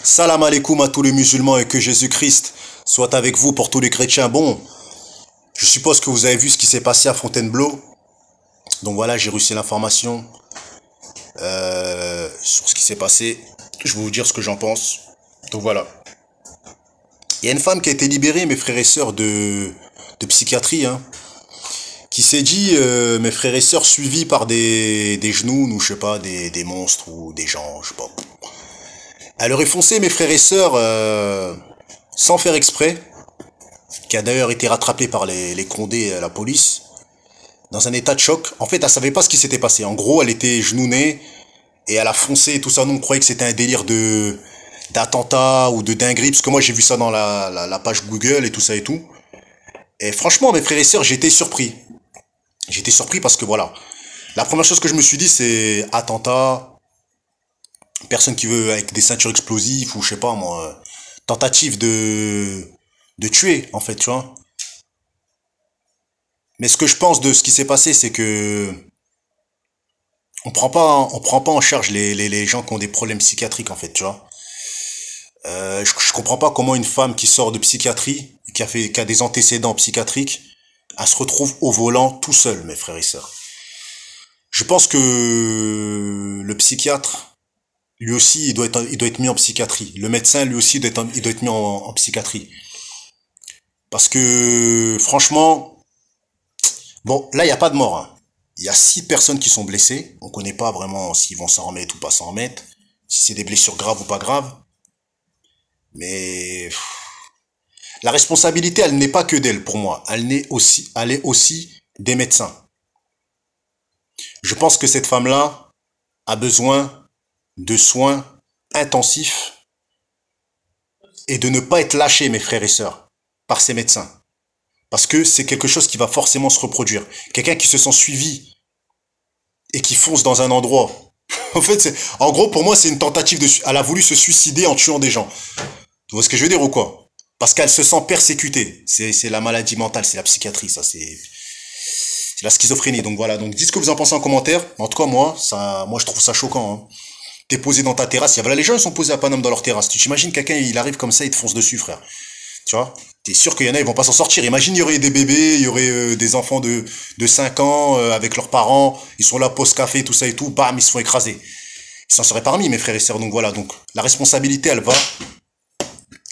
Salam alaikum à tous les musulmans et que Jésus-Christ soit avec vous pour tous les chrétiens. Bon, je suppose que vous avez vu ce qui s'est passé à Fontainebleau. Donc voilà, j'ai reçu l'information sur ce qui s'est passé. Je vais vous dire ce que j'en pense. Donc voilà. Il y a une femme qui a été libérée, mes frères et sœurs, de psychiatrie, hein, qui s'est dit, mes frères et sœurs, suivis par des genoux, ou je sais pas, des monstres ou des gens, je sais pas. Elle aurait foncé, mes frères et sœurs, sans faire exprès, qui a d'ailleurs été rattrapée par les Condés et la police, dans un état de choc. En fait, elle savait pas ce qui s'était passé. En gros, elle était genounée, et elle a foncé et tout ça. Nous, on croyait que c'était un délire d'attentat ou de dinguerie, parce que moi, j'ai vu ça dans la page Google et tout ça et tout. Et franchement, mes frères et sœurs, j'étais surpris. J'étais surpris parce que voilà. La première chose que je me suis dit, c'est attentat, personne qui veut avec des ceintures explosives ou je sais pas moi, tentative de tuer en fait, tu vois. Mais ce que je pense de ce qui s'est passé, c'est que on prend pas en charge les gens qui ont des problèmes psychiatriques en fait, tu vois. Je comprends pas comment une femme qui sort de psychiatrie, qui a des antécédents psychiatriques, elle se retrouve au volant tout seul, mes frères et sœurs. Je pense que le psychiatre, lui aussi, il doit être mis en psychiatrie. Le médecin, lui aussi, il doit être mis en psychiatrie. Parce que, franchement, bon, là, il n'y a pas de mort, hein. Il y a 6 personnes qui sont blessées. On ne connaît pas vraiment s'ils vont s'en remettre ou pas s'en remettre. Si c'est des blessures graves ou pas graves. Mais la responsabilité, elle n'est pas que d'elle, pour moi. Elle est aussi des médecins. Je pense que cette femme-là a besoin de soins intensifs et de ne pas être lâchée, mes frères et sœurs, par ses médecins. Parce que c'est quelque chose qui va forcément se reproduire. Quelqu'un qui se sent suivi et qui fonce dans un endroit. En fait, en gros, pour moi, c'est une tentative elle a voulu se suicider en tuant des gens. Tu vois ce que je veux dire ou quoi? Parce qu'elle se sent persécutée. C'est la maladie mentale, c'est la psychiatrie, ça, c'est la schizophrénie. Donc voilà. Donc dites ce que vous en pensez en commentaire. En tout cas, moi, je trouve ça choquant, hein. T'es posé dans ta terrasse. Voilà, les gens, ils sont posés à Paname dans leur terrasse. Tu t'imagines quelqu'un, il arrive comme ça, il te fonce dessus, frère. Tu vois? T'es sûr qu'il y en a, ils vont pas s'en sortir. Imagine, il y aurait des bébés, il y aurait des enfants de 5 ans avec leurs parents. Ils sont là, pause café, tout ça et tout. Bam, ils se font écraser. Ils s'en seraient parmi, mes frères et sœurs. Donc voilà. Donc la responsabilité, elle va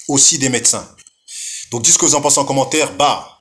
aussi des médecins. Donc dites ce que vous en pensez en commentaire. Bah.